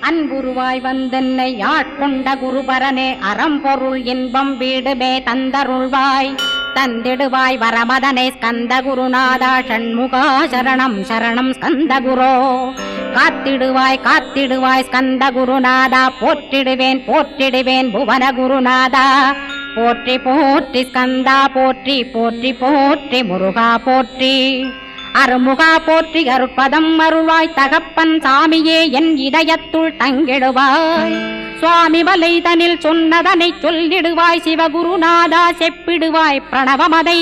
அன்புருவாய் வந்தென்னை ஆட்கொண்ட குருபரனே அறம்பொருள் இன்பம் வீடுமே தந்தருள்வாய் தந்திடுவாய் வரமதனை ஸ்கந்த குருநாதா ஷண்முகா சரணம் சரணம் ஸ்கந்த குரோ காத்திடுவாய் காத்திடுவாய் ஸ்கந்த குருநாதா போற்றிடுவேன் போற்றிடுவேன் புவன குருநாதா போற்றி போற்றி ஸ்கந்தா போற்றி போற்றி போற்றி முருகா போற்றி அருமுகா போற்றி அருட்பதம் அருள்வாய் தகப்பன் சாமியே என் இதயத்துள் தங்கிடுவாய் சுவாமி வலைதனில் சொன்னதனை சொல்லிடுவாய் சிவகுருநாதா செப்பிடுவாய் பிரணவமதை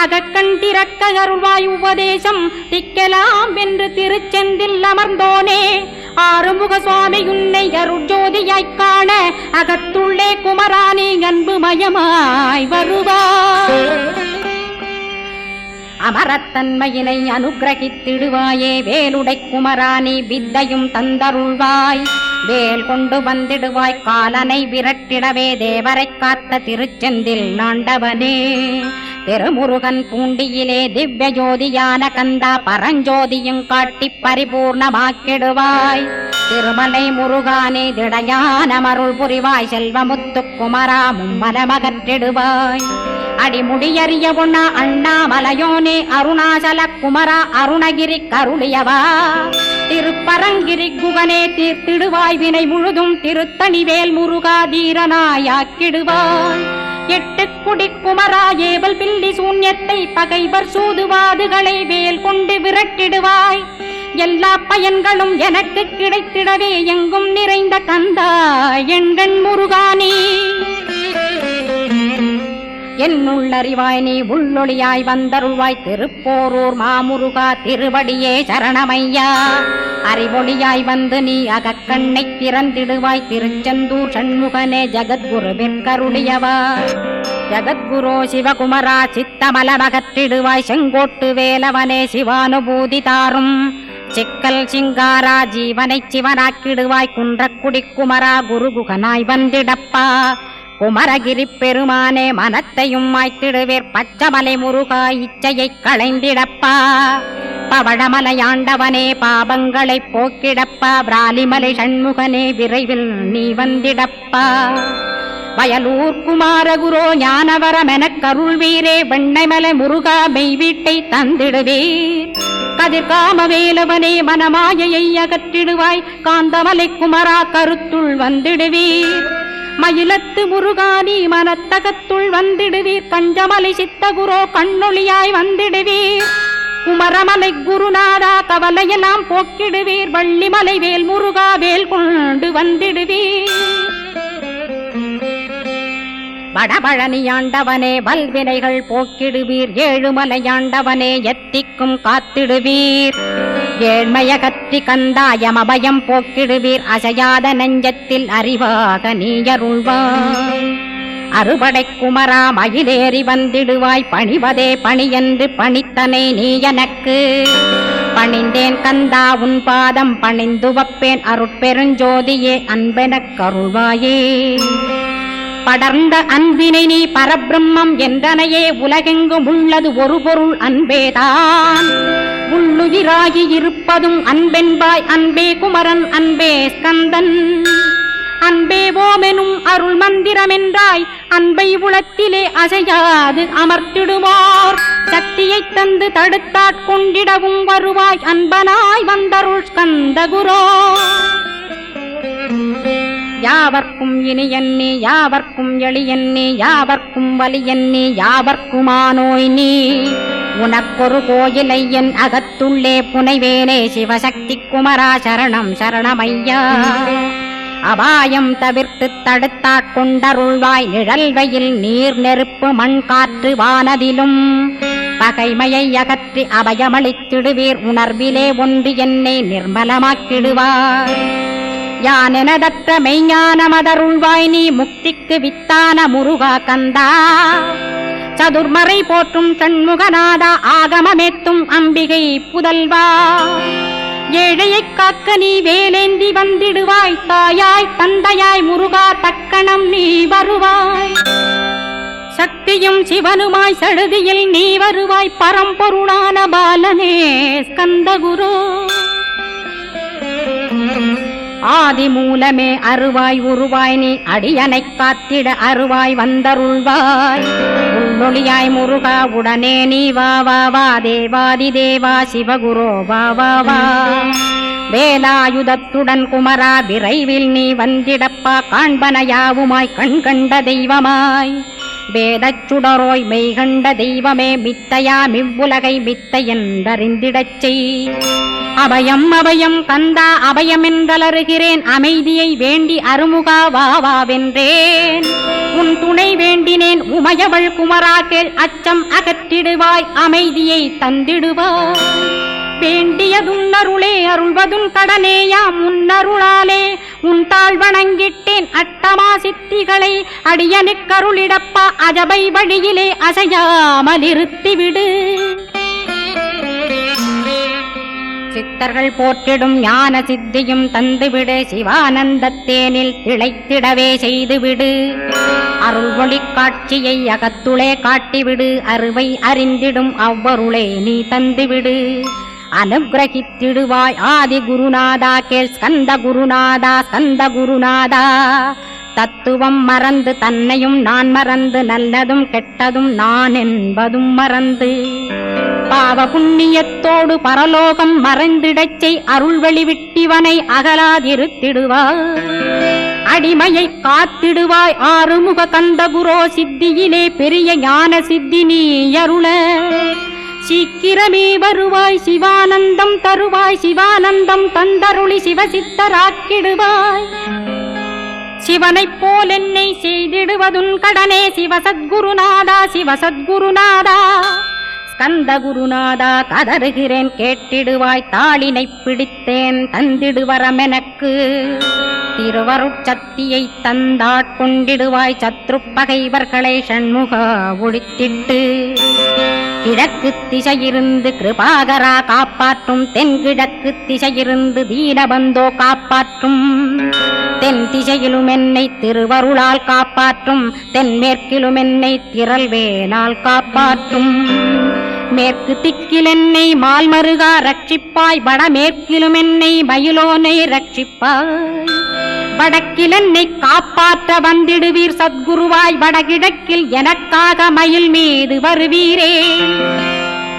அகக்கண்டிறக்க அருள்வாய் உபதேசம் திக்கலாம் என்று திருச்செந்தில் அமர்ந்தோனே ஆறுமுக சுவாமி உன்னை அருட்ஜோதியாய்க் காண அகத்துள்ளே குமரானி அன்புமயமாய் வருவாய் அமரத்தன்மையினை அனுகிரகித்திடுவாயே வேலுடை குமராணி வித்தையும் தந்தருள்வாய் வேல் கொண்டு வந்திடுவாய் காலனை விரட்டிடவே தேவரை காத்த திருச்செந்தில் ஆண்டவனே திருமுருகன் பூண்டியிலே திவ்ய ஜோதியான கந்தா பரஞ்சோதியும் காட்டி பரிபூர்ணமாக்கிடுவாய் திருமலை முருகானே திடையான மருள் புரிவாய் செல்வமுத்து குமரா மும்மலமகற்றிடுவாய் அடிமுடியறிய பொண்ணா அண்ணாமலையோனே அருணாசல குமரா அருணகிரி கருளியவா திருப்பரங்கிரி குகனே தீர்த்திடுவாய் வினை முழுதும் திருத்தணிவேல் முருகா தீரனாயாக்கிடுவாய் எட்டு குடி குமரா ஏவல் பில்லி சூன்யத்தை பகைவர் சூதுவாதுகளை வேல் கொண்டு விரட்டிடுவாய் எல்லா பயன்களும் எனக்கு கிடைத்திடவே எங்கும் நிறைந்த கந்தா எண்கண் முருகானே என்னுள்ளறிவாய் நீ உள்ளொளியாய் வந்தருள்வாய் திருப்போரூர் மாமுருகா திருவடியே சரணமையா அறிவொளியாய் வந்து நீ அகக்கண்ணை திறந்திடுவாய் திருச்செந்தூர் சண்முகனே ஜகத்குருவிற்கருளியவா ஜகத்குரு சிவகுமரா சித்தமலமகற்றிடுவாய் செங்கோட்டு வேலவனே சிவானுபூதி தாரும் சிக்கல் சிங்காரா ஜீவனை சிவனாக்கிடுவாய் குன்றக்குடி குமரா குருகுகனாய் வந்திடப்பா குமரகிரி பெருமானே மனத்தையும் மாய்த்திடுவேர் பச்சமலை முருகா இச்சையை களைந்திடப்பா பவழமலையாண்டவனே பாபங்களை போக்கிடப்பா பிராலிமலை சண்முகனே விரைவில் நீ வந்திடப்பா வயலூர் குமாரகுரோ ஞானவரமெனக் கருள்வீரே வெண்ணைமலை முருகா மெய் வீட்டை தந்திடுவீர் கதிர்காம வேலவனே மனமாயையை அகற்றிடுவாய் காந்தமலை குமரா கருத்துள் வந்திடுவீர் மயிலத்து முருகானி மனத்தகத்துள் வந்திடுவீர் கஞ்சமலை சித்தகுரோ கண்ணொளியாய் வந்திடுவீர் குமரமலை குருநாதா கவலையெல்லாம் போக்கிடுவீர் வள்ளிமலை வேல் முருகா வேல் கொண்டு வந்திடுவீர் வடபழனியாண்டவனே வல்வினைகள் போக்கிடுவீர் ஏழுமலையாண்டவனே எத்திக்கும் காத்திடுவீர் ஏழ்மையகற்றி கந்தாயமபயம் போக்கிடுவீர் அசையாத நெஞ்சத்தில் அறிவாக நீயருள்வாய் அறுபடை குமரா மயிலேறி வந்திடுவாய் பணிவதே பணியென்று பணித்தனை நீ எனக்கு பணிந்தேன் கந்தா உன் பாதம் பணிந்து வப்பேன் அருட்பெருஞ்சோதியே அன்பெனக் கருள்வாயே படர்ந்த அன்பினை நீ பரபிரம்மம் என்றனையே உலகெங்கும் உள்ளது ஒரு பொருள் அன்பேதான் உள்ளுயிராகி இருப்பதும் அன்பென்பாய் அன்பே குமரன் அன்பே ஸ்கந்தன் அன்பே ஓமெனும் அருள் மந்திரமென்றாய் அன்பை உளத்திலே அசையாது அமர்த்திடுவார் சக்தியை தந்து தடுத்தாட்கொண்டிடவும் வருவாய் அன்பனாய் வந்தருள் ஸ்கந்த குரோ யாவர்க்கும் இனியன்னி யாவர்க்கும் எளியன்னி யாவர்க்கும் வலியன்னி யாவர்க்குமானோய் நீ உனக்கொரு கோயிலை என் அகத்துள்ளே புனைவேனே சிவசக்தி குமரா சரணம் சரணமையா அபாயம் தவிர்த்து தடுத்தாட்கொண்டருள்வாய் நிழல்வையில் நீர் நெருப்பு மண் காற்று வானதிலும் பகைமையை அகற்றி அபயமளித்திடுவீர் உணர்விலே ஒன்று என்னை நிர்மலமாக்கிடுவாய் யானெனதற்ற மெய்ஞானமதருள்வாய் நீ முக்திக்கு வித்தான முருகா கந்தா சதுர்மறை போற்றும் சண்முகநாதா ஆகமமேத்தும் அம்பிகை புதல்வா ஏழையை காக்க நீ வேலேந்தி வந்திடுவாய் தாயாய் தந்தையாய் முருகா தக்கணம் நீ வருவாய் சக்தியும் சிவனுமாய் சடுதியில் நீ வருவாய் பரம்பொருளான பாலனே ஸ்கந்தகுரு ஆதி மூலமே அருவாய் உருவாய் நீ அடியனைக் காத்திட அருவாய் வந்தருள்வாய் உள்ளொளியாய் முருகா உடனே நீ வா வா வா தேவாதி தேவா சிவகுரோ வா வா வா வேலாயுதத்துடன் குமரா விரைவில் நீ வந்திடப்பா காண்பனையாவுமாய் கண் கண்ட தெய்வமாய் வேதச் சுடரோய் மெய்கண்ட தெய்வமே மித்தையா மிவ்வுலகை மித்தை என்றறிந்திடச் செய் அபயம் அபயம் கந்தா அபயமென்றலறுகிறேன் அமைதியை வேண்டி அருமுகா வாவென்றேன் உன் துணை வேண்டினேன் உமையவள் குமரா கேள் அச்சம் அகற்றிடுவாய் அமைதியை தந்திடுவாய் வேண்டியதுன்னருளே அருள்வதும் கடனேயாம் உன்னருளாலே உன் தாழ் வணங்கிட்டேன் அட்டமா சித்திகளை அடியனுக்கருளிடப்பா அஜபை வழியிலே அசையாமல் இருத்திவிடு சித்தர்கள் போற்றிடும் ஞான சித்தியும் தந்துவிடு சிவானந்தத்தேனில் திளைத்திடவே செய்துவிடு அருள் ஒளி காட்சியை அகத்துளே காட்டிவிடு அருவை அறிந்திடும் அவ்வருளே நீ தந்துவிடு அனுகிரகித்திடுவாய் ஆதி குருநாதா கேள் ஸ்கந்த குருநாதா ஸ்கந்த குருநாதா தத்துவம் மறந்து தன்னையும் நான் மறந்து நல்லதும் கெட்டதும் நான் என்பதும் மறந்து பாவ புண்ணியத்தோடு பரலோகம் மறைந்திடச் செய் அருள் வெளிவிட்டிவனை அகலாதிருத்திடுவாய் அடிமையை காத்திடுவாய் ஆறுமுக கந்த குரோ சித்தியிலே பெரிய ஞான சித்தி நீ அருள சீக்கிரமே வருவாய் சிவானந்தம் தருவாய் சிவானந்தம் தந்தருளி சிவசித்தராக்கிடுவாய் சிவனைப் போல் என்னை செய்திடுவதுன் கடனே சிவசத்குருநாதா சிவசத்குருநாதா ஸ்கந்த குருநாதா கதறுகிறேன் கேட்டிடுவாய் தாளினை பிடித்தேன் தந்திடுவரமெனக்கு திருவருட்சத்தியை தந்தாட்கொண்டிடுவாய் சத்ரு பகைவர்களை ஷண்முகா ஒழித்திட்டு கிழக்கு திசையிருந்து கிருபாகரா காப்பாற்றும் தென்கிழக்கு திசையிருந்து தீனபந்தோ காப்பாற்றும் தென் திசையிலும் என்னை திருவருளால் காப்பாற்றும் தென்மேற்கிலும் என்னை திரள்வேனால் காப்பாற்றும் மேற்கு திக்கில் என்னை மால்மருகா ரட்சிப்பாய் வடமேற்கிலும் என்னை மயிலோனை ரட்சிப்பாய் வடக்கில் என்னை காப்பாற்ற வந்திடுவீர் சத்குருவாய் வடகிழக்கில் எனக்காக மயில் மீது வருவீரே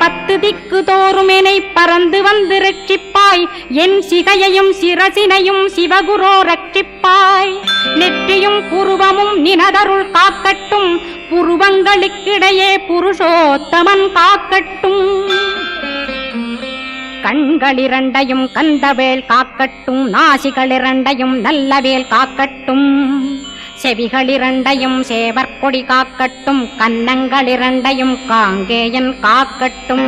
10 திக்கு தோறும் என்னை பறந்து வந்து ரட்சிப்பாய் என் சிகையையும் சிரசினையும் சிவகுரோ ரட்சிப்பாய் நெற்றியும் புருவமும் நினதருள் காக்கட்டும் புருவங்களுக்கிடையே புருஷோத்தமன் காக்கட்டும் கண்களிரண்டையும் கந்தவேல் காக்கட்டும் நாசிகளிரண்டையும் நல்லவேல் காக்கட்டும் செவிகளிரண்டையும் சேவற்கொடி காக்கட்டும் கன்னங்களிரண்டையும் காங்கேயன் காக்கட்டும்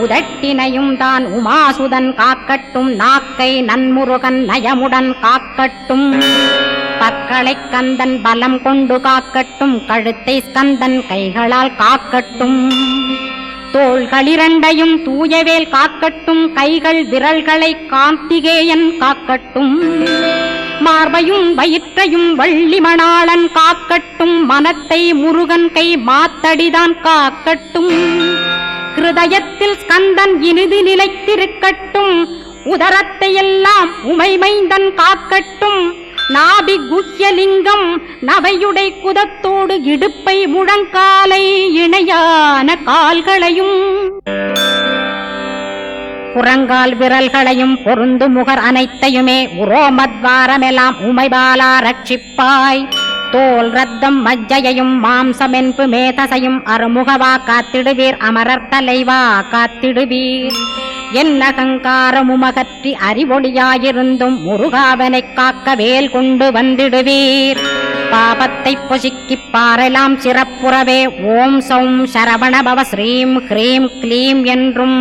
உதட்டினையும் தான் உமாசுதன் காக்கட்டும் நாக்கை நன்முருகன் நயமுடன் காக்கட்டும் பற்களை கந்தன் பலம் கொண்டு காக்கட்டும் கழுத்தை ஸ்கந்தன் கைகளால் காக்கட்டும் தோள்களிரண்டையும் தூயவேல் காக்கட்டும் கைகள் விரல்களை கார்த்திகேயன் காக்கட்டும் மார்பையும் வயிற்றையும் வள்ளிமணாளன் காக்கட்டும் மனத்தை முருகன் கை மாத்தடிதான் காக்கட்டும் ஹிருதயத்தில் ஸ்கந்தன் இனிது நிலைத்திருக்கட்டும் உதரத்தை எல்லாம் உமைமைந்தன் காக்கட்டும் நாபி குஹ்யலிங்கம் நவையுடை குதத்தோடு இடுப்பை முழங்காலை இணையான கால்களையும் புறங்கால் விரல்களையும் பொருந்து முகர் அனைத்தையுமே உரோமத்வாரமெல்லாம் உமைபாலா ரட்சிப்பாய் தோல் ரத்தம் மஜ்ஜையையும் மாம்சமென்பு மேதசையும் அருமுகவா காத்திடுவீர் அமரர் தலைவா காத்திடுவீர் என் அகங்காரமுமகற்றி அறிவொளியாயிருந்தும் முருகாவனைக் காக்க வேல் கொண்டு வந்திடுவீர் பாபத்தை பொசுக்கிப் பாரெலாம் சிறப்புறவே ஓம் சௌம் சரவணபவ ஸ்ரீம் ஹ்ரீம் க்ளீம் என்றும்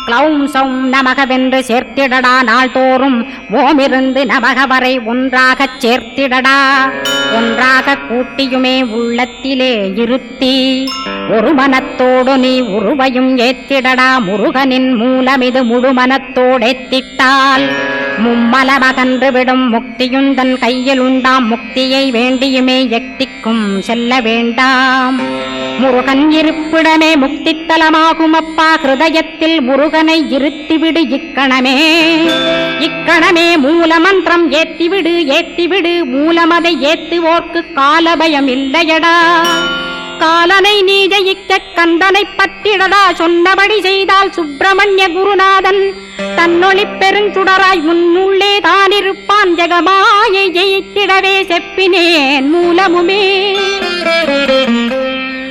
க்ளௌம் சௌம் நமகவென்று சேர்த்திடடா நாள்தோறும் ஓமிருந்து நமக வரை ஒன்றாகச் சேர்த்திடடா ஒன்றாக கூட்டியுமே உள்ளத்திலே இருத்தி ஒரு மனத்தோடு நீ உருவையும் ஏத்திடடா முருகனின் மூலமிது முழுமனத்தோடேத்திட்டால் மும்மலமகன்று விடும் முக்தியுந்தன் கையில் உண்டாம் முக்தியை வேண்டியுமே எக்திக்கும் செல்ல வேண்டாம் முருகன் இருப்பிடமே முக்தி அடித்தளமாகும் அப்பா. ஹிருதயத்தில் முருகனை இருத்திவிடு இக்கணமே. இக்கணமே மூலமந்திரம் ஏத்திவிடு ஏத்திவிடு. மூலமதை ஏத்துவோர்க்கு காலபயம் இல்லையடா. காலனை நீ ஜெயிக்க கந்தனை பற்றிடடா. சொன்னபடி செய்தால் சுப்பிரமணிய குருநாதன் தன்னொளி பெருஞ்சுடராய் முன்னுள்ளே தானிருப்பான். ஜெகமாயை ஜெயித்திடவே செப்பினேன் மூலமுமே.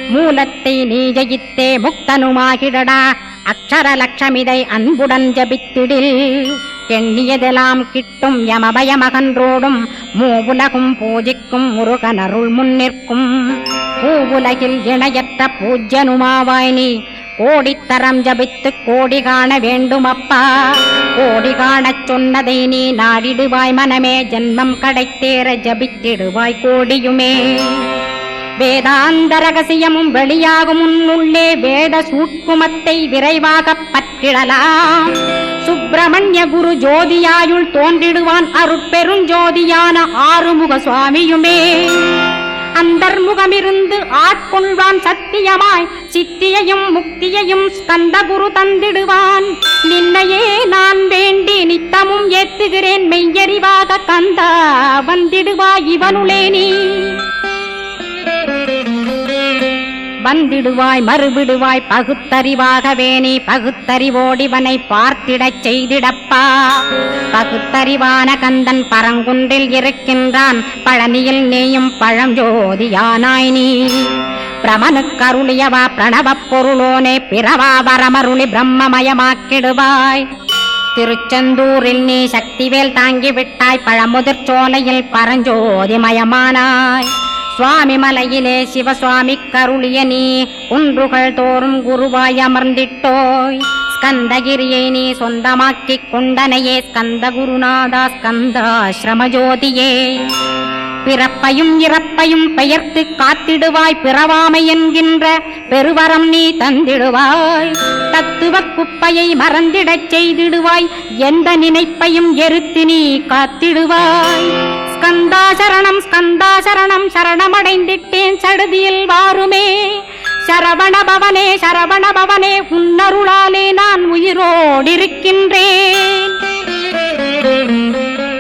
மூலத்தை நீ ஜெயித்தே முக்தனுமாகிடடா. அக்ஷர லட்சமிதை அன்புடன் ஜபித்திடில் எண்ணியதெல்லாம் கிட்டும். யமபயமகன்றோடும் மூவுலகும் பூஜிக்கும் முருகனருள் முன்னிற்கும். பூவுலகில் இணையற்ற பூஜ்யனுமாவாய் நீ. கோடித்தரம் ஜபித்து கோடி காண வேண்டுமப்பா. கோடி காணச் சொன்னதை நீ நாடிடுவாய் மனமே. ஜென்மம் கடைத்தேற ஜபித்திடுவாய் கோடியுமே. வேதாந்த ரகசியமும் வெளியாகும் முன்னுள்ளே வேத சூட்குமத்தை விரைவாக பற்றிடலாம். சுப்பிரமணிய குரு ஜோதியாயுள் தோன்றிடுவான் அருட்பெருஞ்சோதியான ஆறுமுக சுவாமியுமே. அந்தர்முகமிருந்து ஆட்கொள்வான் சத்தியமாய். சித்தியையும் முக்தியையும் ஸ்கந்த குரு தந்திடுவான். நின்னையே நான் வேண்டி நித்தமும் ஏத்துகிறேன் மெய்யறிவாக கந்தா வந்திடுவாய் இவனுளே நீ. வந்திடுவாய் மறுவிடுவாய் பகுத்தறிவாகவே நீ. பகுத்தறிவோடிவனை பார்த்திடச் செய்திடப்பா. பகுத்தறிவான கந்தன் பரங்குன்றில் இருக்கின்றான். பழனியில் நீயும் பழஞ்சோதியானாய் நீ. பிரமனுக்கருளியவா பிரணவப் பொருளோனே. பிறவா வரமருளி பிரம்மமயமாக்கிடுவாய். திருச்செந்தூரில் நீ சக்திவேல் தாங்கிவிட்டாய். பழமுதிர் சோலையில் பரஞ்சோதிமயமானாய். சுவாமி மலையிலே சிவசுவாமி கருளிய நீ. குன்றுகள் தோறும் குருவாய் அமர்ந்திட்டோய். ஸ்கந்தகிரியை நீ சொந்தமாக்கிக் கொண்டனையே. ஸ்கந்த குருநாதா ஸ்கந்தாஸ்ரமஜோதியே. பிறப்பையும் இறப்பையும் பெயர்த்து காத்திடுவாய். பிறவாமை என்கின்ற பெருவரம் நீ தந்திடுவாய். தத்துவ குப்பையை மறந்திடச் செய்திடுவாய். எந்த நினைப்பையும் எரித்து நீ காத்திடுவாய். ஸ்கந்தா சரணம் ஸ்கந்தா சரணம் சரணமடைந்திட்டேன் சடுதியில் வாருமே. சரவணபவனே சரவணபவனே உன்னருளாலே நான் உயிரோடிருக்கின்றேன்.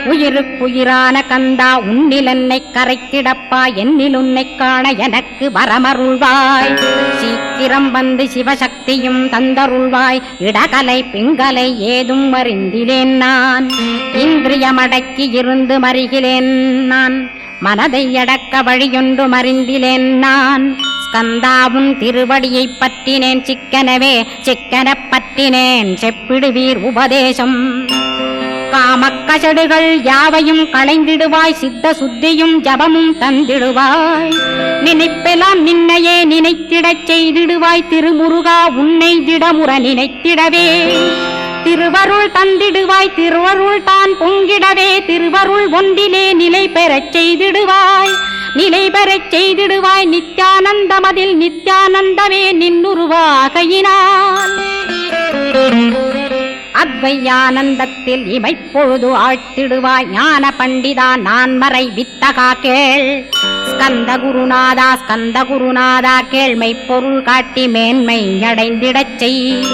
உயிருக்குயிரான கந்தா உன்னில் என்னை கரைத்திடப்பா. என்னில் உன்னை காண எனக்கு வரமருள்வாய். சீக்கிரம் வந்து சிவசக்தியும் தந்தருள்வாய். இடகலை பிங்கலை ஏதும் அறிந்திலேன் நான். இந்திரியமடக்கி இருந்து மறிகிலேன் நான். மனதை அடக்க வழியொன்று மறிந்திலேன் நான். ஸ்கந்தாவும் திருவடியை பற்றினேன் சிக்கனவே. சிக்கனப் பற்றினேன் செப்பிடுவீர் உபதேசம். காமக்கசடுகள் யாவையும் களைந்திடுவாய். சித்த சுத்தியும் ஜபமும் தந்திடுவாய். நினைப்பெல்லாம் நின்னையே நினைத்திடச் செய்திடுவாய். திருமுருகா உன்னை திடமுற நினைத்திடவே. திருவருள் தந்திடுவாய். திருவருள் தான் பொங்கிடவே. திருவருள் ஒன்றிலே நிலை பெறச் செய்திடுவாய். நிலை பெறச் செய்திடுவாய். நித்யானந்தமதில் நித்யானந்தமே நின்னுருவாகையினான். அத்வையானந்தத்தில் இமைப்பொழுது ஆழ்த்திடுவாய். ஞான பண்டிதா நான் மறை வித்தகா கேள். ஸ்கந்த குருநாதா ஸ்கந்த குருநாதா கேள்மை பொருள் காட்டி மேன்மை அடைந்திடச் செய்.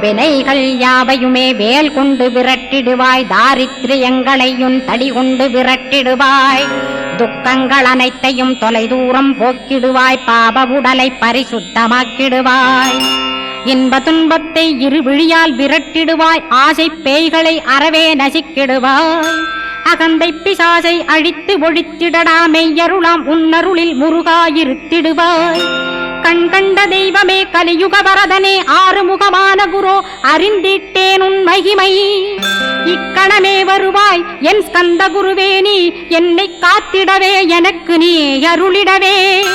வினைகள் யாவையுமே வேல் கொண்டு விரட்டிடுவாய். தாரித்ரியங்களையும் தடி கொண்டு விரட்டிடுவாய். துக்கங்கள் அனைத்தையும் தொலை தூரம் போக்கிடுவாய். பாப உடலை பரிசுத்தமாக்கிடுவாய். இன்ப துன்பத்தை இரு விழியால் விரட்டிடுவாய். ஆசை பேய்களை அறவே நசிக்கிடுவாய். அகந்தை பிசாசை அழித்து ஒழித்திடடா. மெய்யருளாம் உன்னருளில் முருகாயிருத்திடுவாய். கண் கண்ட தெய்வமே கலியுக வரதனே ஆறுமுகமான குரு அறிந்திட்டேன் உன் மகிமை. இக்கணமே வருவாய் என் ஸ்கந்த குருவே. நீ என்னை காத்திடவே எனக்கு நீ அருளிடவே.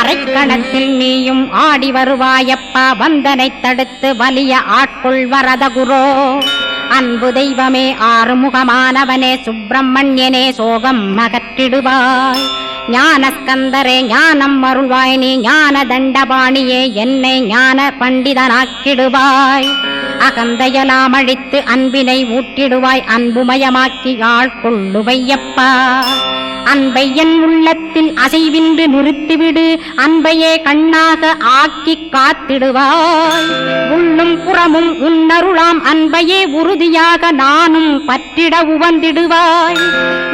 அரைக்கணத்தில் நீயும் ஆடி வருவாயப்பா. வந்தனை தடுத்து வலிய ஆட்கொள் வரத குரோ. அன்பு தெய்வமே ஆறுமுகமானவனே சுப்பிரமணியனே சோகம் அகற்றிடுவாய். ஞானஸ்கந்தரே ஞானம் அருள்வாய். நீ ஞான தண்டபாணியே என்னை ஞான பண்டிதனாக்கிடுவாய். அகந்தையெல்லாம் அழித்து அன்பினை ஊட்டிடுவாய். அன்புமயமாக்கி ஆட்கொள்ளுவையப்பா. அன்பை என் உள்ளத்தில் அசைவின்றி நிறுத்திவிடு, அன்பையே கண்ணாக ஆக்கி காத்திடுவாய். உள்ளும் புறமும் உன்னருளாம் அன்பையே உறுதியாக நானும் பற்றிட உவந்திடுவாய்.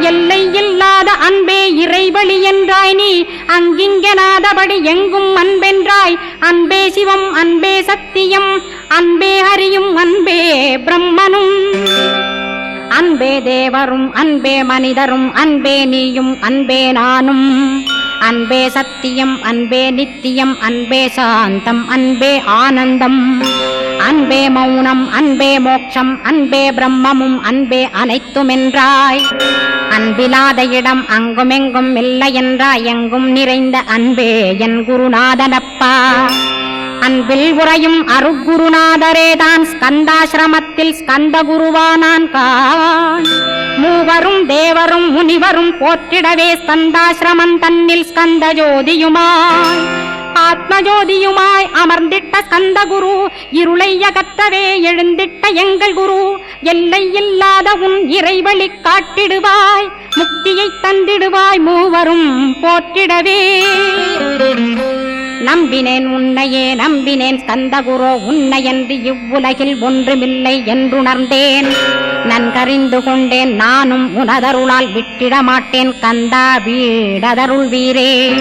எல்லை இல்லாத அன்பே இறைவழி என்றாய் நீ, அங்கிங்கெனாதபடி எங்கும் அன்பென்றாய். அன்பே சிவம், அன்பே சத்தியம், அன்பே ஹரியும், அன்பே பிரம்மனும், அன்பே தேவரும், அன்பே மனிதரும், அன்பே நீயும், அன்பே நானும். அன்பே சத்தியம், அன்பே நித்தியம், அன்பே சாந்தம், அன்பே ஆனந்தம், அன்பே மௌனம், அன்பே மோட்சம், அன்பே பிரம்மமும், அன்பே அனைத்துமென்றாய். அன்பிலாத இடம் அங்குமெங்கும் இல்லை என்றாய். எங்கும் நிறைந்த அன்பே என் குருநாதனப்பா. அன்பில் உறையும் அருக்குருநாதரேதான் ஸ்கந்தாசிரமத்தில் ஸ்கந்த குருவானான் கான். மூவரும் தேவரும் முனிவரும் போற்றிடவே ஸ்கந்தாசிரமம் தன்னில் ஸ்கந்த ஜோதியுமாய் ஆத்மஜோதியுமாய் அமர்ந்திட்ட ஸ்கந்த குரு, இருளை அகற்றவே எழுந்திட்ட எங்கள் குரு. எல்லை இல்லாத உன் இறைவழி காட்டிடுவாய், முக்தியை தந்திடுவாய் மூவரும் போற்றிடவே. நம்பினேன் உன்னையே நம்பினேன் ஸ்கந்தகுரோ, உன்னையன்றி இவ்வுலகில் ஒன்றுமில்லை என்றுணர்ந்தேன். நன்கறிந்து கொண்டேன் நானும் உனதருளால் விட்டிட மாட்டேன். கந்தா வீடதருள் வீரே,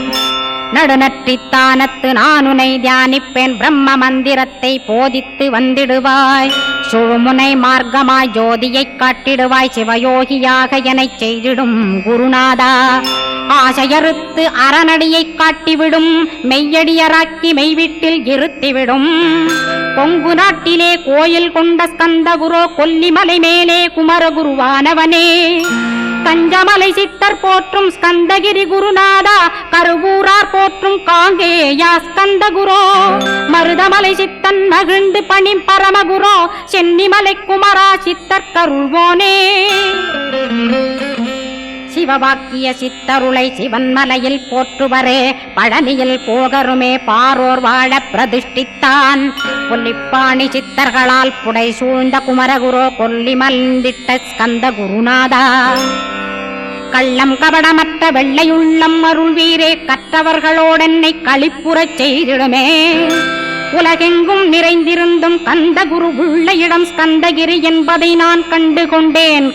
நடுநற்றித்தானத்து நான் உனை தியானிப்பேன். பிரம்ம மந்திரத்தை போதித்து வந்திடுவாய். சுழுமுனை மார்க்கமாய் ஜோதியைக் காட்டிடுவாய். சிவயோகியாக எனச் செய்திடும் குருநாதா, ஆசையறுத்து அறநடியை காட்டிவிடும். மெய்யடியராக்கி மெய்வீட்டில் இருத்திவிடும். கொங்கு நாட்டிலே கோயில் கொண்ட ஸ்கந்தகுரோ, கொல்லிமலை மேலே குமரகுருவானவனே. கஞ்சமலை சித்தர் போற்றும் ஸ்கந்தகிரி குருநாதா, கருவூரார் போற்றும் காங்கேயா ஸ்கந்தகுரோ. மருதமலை சித்தன் மகிழ்ந்து பணி பரமகுரோ, சென்னிமலை குமரா சித்தர் கருள்வோனே. சிவவாக்கிய சித்தருளை சிவன்மலையில் போற்றுவரே, பழனியில் போகருமே பாரோர் வாழ பிரதிஷ்டித்தான். கொல்லிப்பாணி சித்தர்களால் புடை சூழ்ந்த குமரகுரோ, கொல்லி மல்ந்திட்ட ஸ்கந்த குருநாதா. கள்ளம் கபடமற்ற வெள்ளையுள்ளம் அருள் வீரே, கற்றவர்களோடென்னை களிப்புறச் செய்திடுமே. உலகெங்கும் நிறைந்திருந்தும் கந்த குரு உள்ள இடம் ஸ்கந்தகிரி என்பதை நான் கண்டுகொண்டேன்.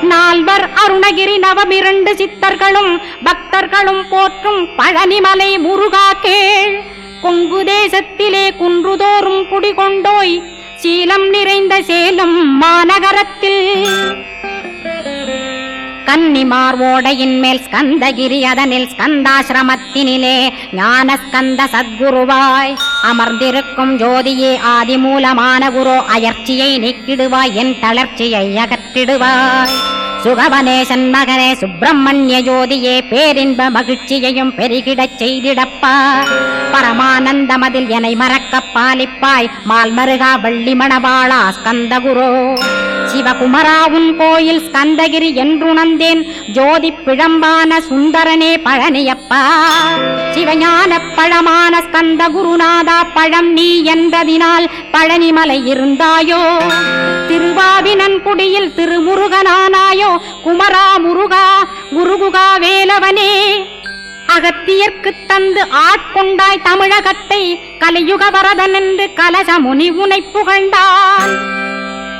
நால்வர் அருணகிரி நவமிரண்டு சித்தர்களும் பக்தர்களும் போற்றும் பழனிமலை முருகா கேள். கொங்கு தேசத்திலே குன்றுதோறும் குடிகொண்டோய், சீலம் நிறைந்த சேலம் மாநகரத்தில். கன்னிமார் ஓடையின் மேல் ஸ்கந்தகிரி, அதனில் ஸ்கந்தாசிரமத்தினிலே ஞான ஸ்கந்த சத்குருவாய் அமர்ந்திருக்கும் ஜோதியே ஆதிமூலமான குரு. அயற்சியை நீக்கிடுவாய், என் தளர்ச்சியை அகற்றிடுவாய். சுகவனேசன் மகனே சுப்பிரமணிய ஜோதியே, பேரின்ப மகிழ்ச்சியையும் பெருகிடச் செய்திடப்பா. பரமானந்தமதில் என்னை மறக்க பாலிப்பாய். மால்மருகா வள்ளி மணவாளா ஸ்கந்தகுரோ. சிவகுமரா உன் கோயில் ஸ்கந்தகிரி என்றுணர்ந்தேன். ஜோதி பிழம்பான சுந்தரனே பழனியப்பா. சிவஞான பழமான ஸ்கந்த குருநாதா, பழம் நீ என்றதினால் பழனிமலை இருந்தாயோ. திருவாவினன்குடியில் திருமுருகனானாயோ. குமரா முருகா முருகுகா வேலவனே, அகத்தியர்க்கு தந்து ஆட்கொண்டாய் தமிழகத்தை. கலியுக வரதன் என்று கலசமுனி உனை புகழ்ந்தான்.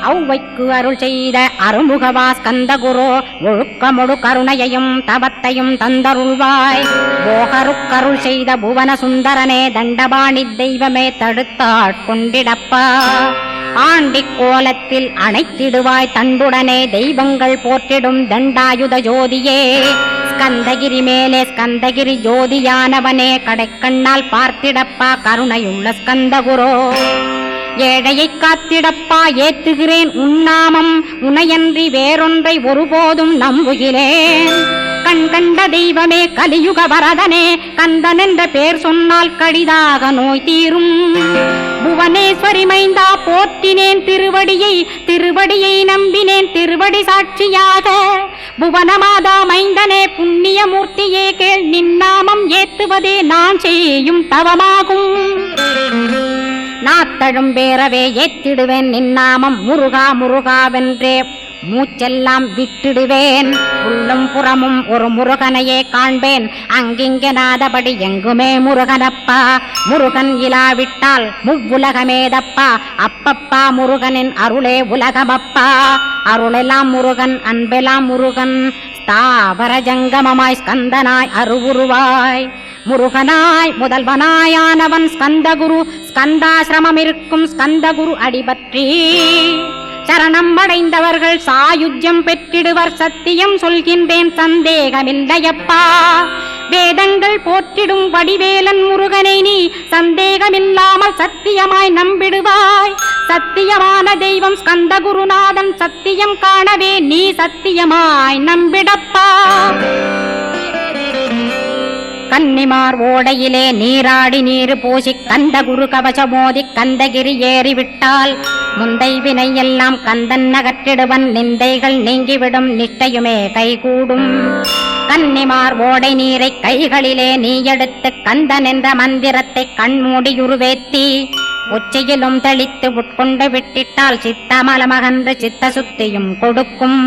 ஔவைக்கு அருள் செய்த அருமுகவா ஸ்கந்தகுரோ, ஒழுக்கமொடு கருணையையும் தவத்தையும் தந்தருள்வாய். போகருக்கருள் செய்த புவன சுந்தரனே, தண்டபாணி தெய்வமே தடுத்தாட்கொண்டிடப்பா. ஆண்டி கோலத்தில் அணைத்திடுவாய் தண்டுடனே, தெய்வங்கள் போற்றிடும் தண்டாயுத ஜோதியே. ஸ்கந்தகிரி மேலே ஸ்கந்தகிரி ஜோதியானவனே, கடைக்கண்ணால் பார்த்திடப்பா கருணையுள்ள ஸ்கந்தகுரோ. ஏழையை காத்திடப்பா ஏத்துகிறேன் உன்னாமம். உனையன்றி வேறொன்றை ஒருபோதும் நம்புகிறேன். கண் கண்ட தெய்வமே கலியுக வரதனே, கந்தன் என்ற பேர் சொன்னால் கடிதாக நோய் தீரும். புவனேஸ்வரி மைந்தா போற்றினேன் திருவடியை. திருவடியை நம்பினேன் திருவடி சாட்சியாக. புவனமாதா மைந்தனே புண்ணியமூர்த்தியே கேள். நின்னாமம் ஏத்துவதே நான் செய்யும் தவமாகும். நாத்தழும் பேரவே ஏத்திடுவேன் நின்னாமம். முருகா முருகாவென்றே மூச்செல்லாம் விட்டிடுவேன். உள்ளும் புறமும் ஒரு முருகனையே காண்பேன். அங்கிங்கெனாதபடி எங்குமே முருகனப்பா. முருகன் இலாவிட்டால் முவ்வுலகமேதப்பா. அப்பப்பா முருகனின் அருளே உலகமப்பா. அருளெல்லாம் முருகன், அன்பெல்லாம் முருகன். ஸ்தாவர ஜங்கமமாய் ஸ்கந்தனாய் அருவுருவாய் முருகனாய் முதல்வனாயானவன் ஸ்கந்தகுரு. ஸ்கந்தாசிரமம் இருக்கும் ஸ்கந்தகுரு அடிபற்றி சரணம் அடைந்தவர்கள் சாயுஜ்யம் பெற்றிடுவர். சத்தியம் சொல்கின்றேன், சந்தேகமில்லையப்பா. வேதங்கள் போற்றிடும் வடிவேலன் முருகனை நீ சந்தேகமில்லாமல் சத்தியமாய் நம்பிடுவாய். சத்தியமான தெய்வம் ஸ்கந்தகுருநாதன். சத்தியம் காணவே நீ சத்தியமாய் நம்பிடப்பா. கன்னிமார் ஓடையிலே நீராடி நீரு பூசி கந்தகுரு கவசமோதி கந்தகிரி ஏறிவிட்டால் முந்தை வினை எல்லாம் கந்தன் நகற்றிடுவன். நிந்தைகள் நீங்கிவிடும், நிஷ்டையுமே கைகூடும். கன்னிமார் ஓடை நீரை கைகளிலே நீ எடுத்து கந்தன் என்ற மந்திரத்தை கண்மூடியுருவேத்தி உச்சியிலும் தெளித்து உட்கொண்டு விட்டிட்டால் சித்தமலமகன்று சித்த சுத்தியும் கொடுக்கும்.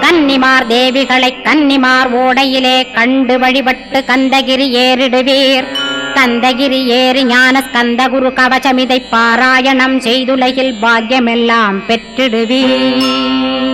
கன்னிமார் தேவிகளை கன்னிமார் ஓடையிலே கண்டு வழிபட்டு கந்தகிரி ஏறிடுவீர். கந்தகிரி ஏறி ஞான ஸ்கந்தகுரு கவசமிதை பாராயணம் செய்துலகில் பாக்கியமெல்லாம் பெற்றிடுவீர்.